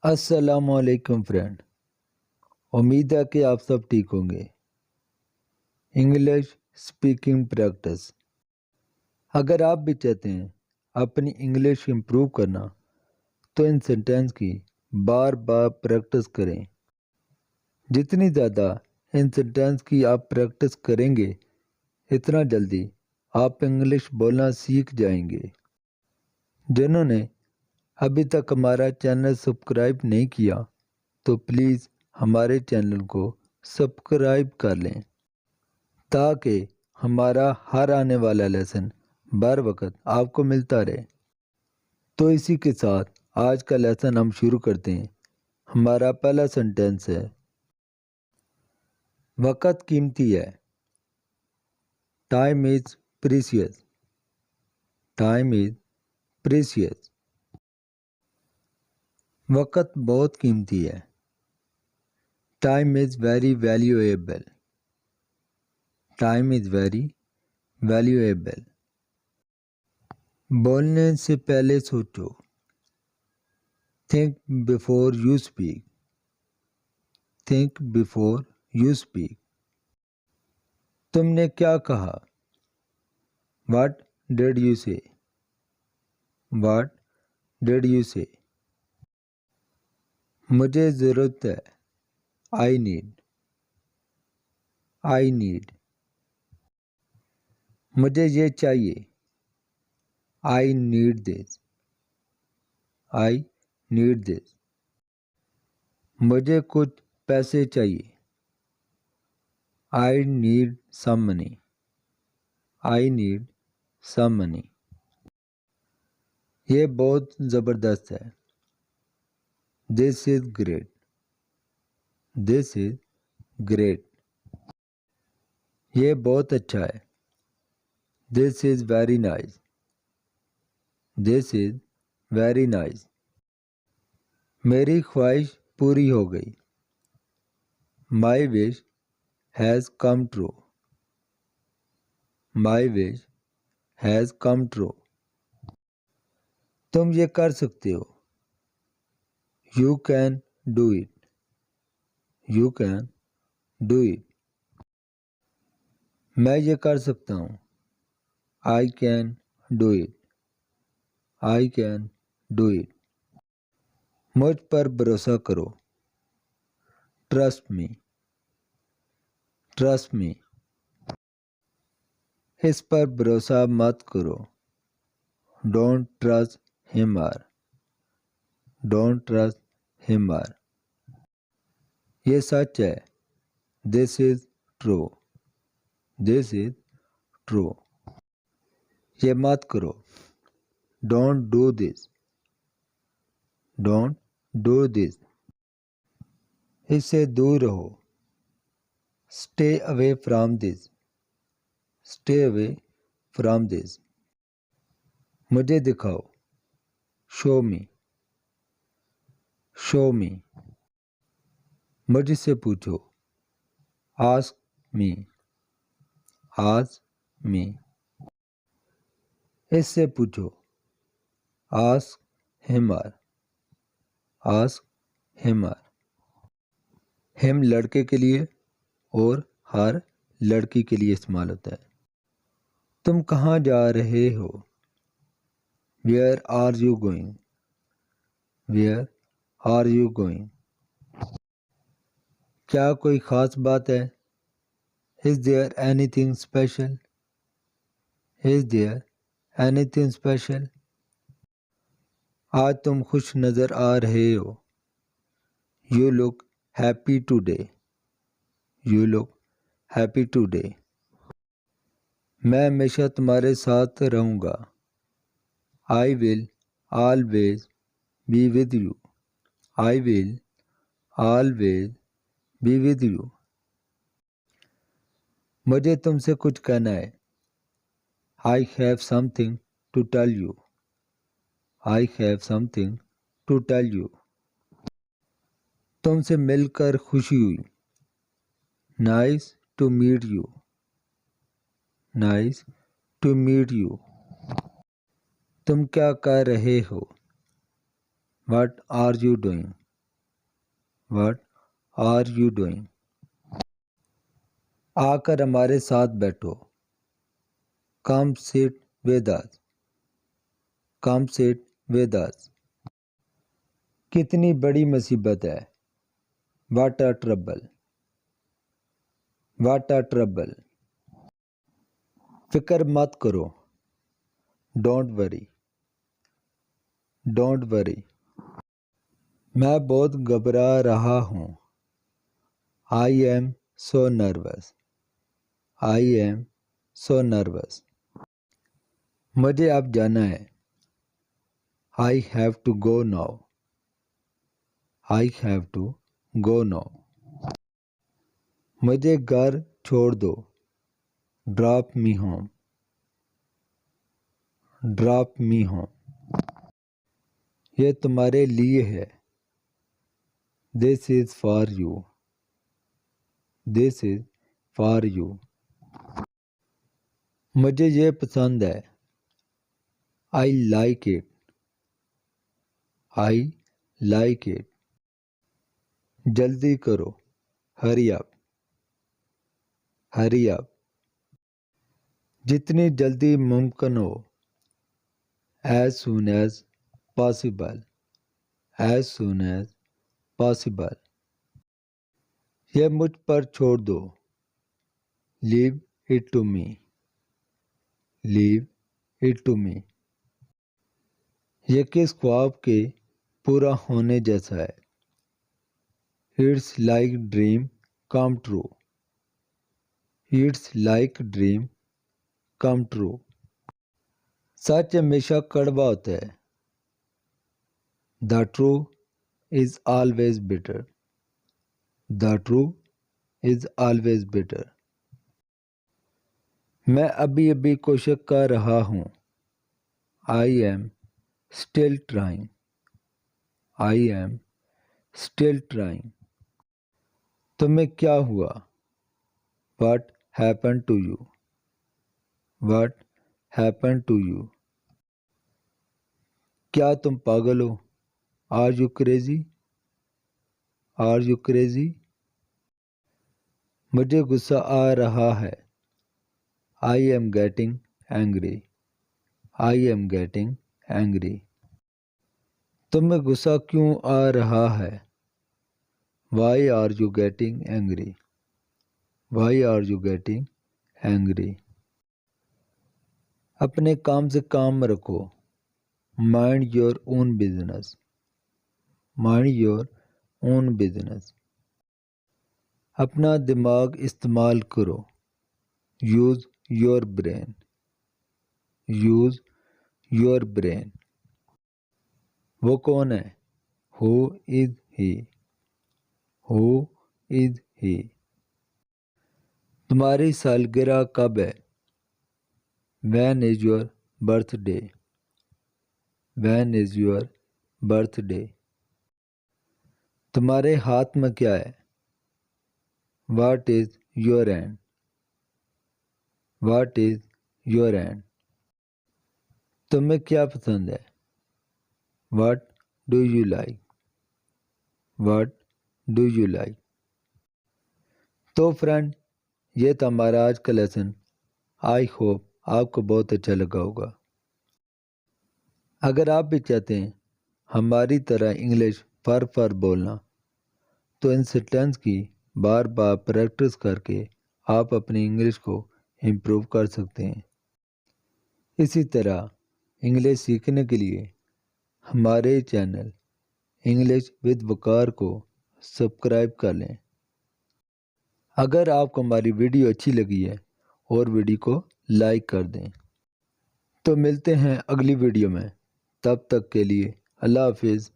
अस्सलामुअलैकुम फ्रेंड। उम्मीद है कि आप सब ठीक होंगे। English speaking practice. अगर आप भी चाहते हैं अपनी इंग्लिश इम्प्रूव करना तो इन सेंटेंस की बार बार प्रैक्टिस करें। जितनी ज़्यादा इन सेंटेंस की आप प्रैक्टिस करेंगे इतना जल्दी आप इंग्लिश बोलना सीख जाएंगे। जिन्होंने अभी तक हमारा चैनल सब्सक्राइब नहीं किया तो प्लीज़ हमारे चैनल को सब्सक्राइब कर लें ताकि हमारा हर आने वाला लेसन बर वक्त आपको मिलता रहे। तो इसी के साथ आज का लेसन हम शुरू करते हैं। हमारा पहला सेंटेंस है, वक़्त कीमती है। Time is precious. Time is precious. वक़्त बहुत कीमती है। Time is very valuable. Time is very valuable. बोलने से पहले सोचो। Think before you speak. Think before you speak. तुमने क्या कहा? What did you say? What did you say? मुझे ज़रूरत है। I need. I need. मुझे ये चाहिए। I need this. I need this. मुझे कुछ पैसे चाहिए। I need some money. I need some money. ये बहुत ज़बरदस्त है। This is great. This is great. ये बहुत अच्छा है। This is very nice. This is very nice. मेरी ख्वाहिश पूरी हो गई। My wish has come true. My wish has come true. तुम ये कर सकते हो। You can do it. You can do it. मैं ये कर सकता हूँ। I can do it. I can do it. मुझ पर भरोसा करो। Trust me. Trust me. इस पर भरोसा मत करो। Don't trust him or. Don't trust him or. ये सच है। This is true. This is true. ये मत करो। Don't do this. Don't do this. इससे दूर रहो। Stay away from this. Stay away from this. मुझे दिखाओ। Show me. Show me. मुझसे पूछो। Ask me. Ask me. इससे पूछो। Ask him or. Ask him or. him लड़के के लिए और हर लड़की के लिए इस्तेमाल होता है। तुम कहाँ जा रहे हो? Where are you going? Where are you going? क्या कोई ख़ास बात है? Is there anything special? Is there anything special? आज तुम खुश नज़र आ रहे हो। You look happy today. You look happy today. मैं हमेशा तुम्हारे साथ रहूँगा। I will always be with you. I will always be with you. मुझे तुमसे कुछ कहना है। I have something to tell you. I have something to tell you. तुमसे मिलकर खुशी हुई। Nice to meet you. Nice to meet you. तुम क्या कर रहे हो? What are you doing? What are you doing. आकर हमारे साथ बैठो, come sit with us, come sit with us. कितनी बड़ी मुसीबत है, what a trouble, what a trouble. फिक्र मत करो, डोंट वरी, डोंट वरी। मैं बहुत घबरा रहा हूँ, I am so nervous, I am so nervous. मुझे अब जाना है, I have to go now, I have to go now. मुझे घर छोड़ दो, drop me home, drop me home. ये तुम्हारे लिए है, this is for you, this is for you. मुझे ये पसंद है, I like it, I like it. जल्दी करो, हरी अप, हरी अप। जितनी जल्दी मुमकिन हो, as soon as possible, as soon as possible. ये मुझ पर छोड़ दो, leave it to me, leave it to me. ये किस ख्वाब के पूरा होने जैसा है, it's like dream come true, it's like dream come true. सच हमेशा कड़वा होता है, the true is always bitter, the true is always bitter. मैं अभी अभी कोशिश कर रहा हूँ, I am still trying, I am still trying. तुम्हें क्या हुआ, what happen to you, what happen to you. क्या तुम पागल हो, are you crazy, are you crazy. मुझे गुस्सा आ रहा है, I am getting angry, I am getting angry. तुम्हें गुस्सा क्यों आ रहा है, why are you getting angry, why are you getting angry. अपने काम से काम रखो, mind your own business, mind your own business. अपना दिमाग इस्तेमाल करो, use your brain, use your brain. वो कौन है, who is he, who is he. तुम्हारी सालगिरह कब है, when is your birthday, when is your birthday. तुम्हारे हाथ में क्या है, what is your hand, what is your hand. तुम्हें क्या पसंद है, what do you like, what do you like. तो फ्रेंड, ये था हमारा आज का लेसन। आई होप आपको बहुत अच्छा लगा होगा। अगर आप भी चाहते हैं हमारी तरह इंग्लिश फर बोलना, तो इन सेंटेंस की बार बार प्रैक्टिस करके आप अपनी इंग्लिश को इम्प्रूव कर सकते हैं। इसी तरह इंग्लिश सीखने के लिए हमारे चैनल इंग्लिश विद वकार को सब्सक्राइब कर लें। अगर आपको हमारी वीडियो अच्छी लगी है और वीडियो को लाइक कर दें। तो मिलते हैं अगली वीडियो में, तब तक के लिए अल्लाह हाफिज़।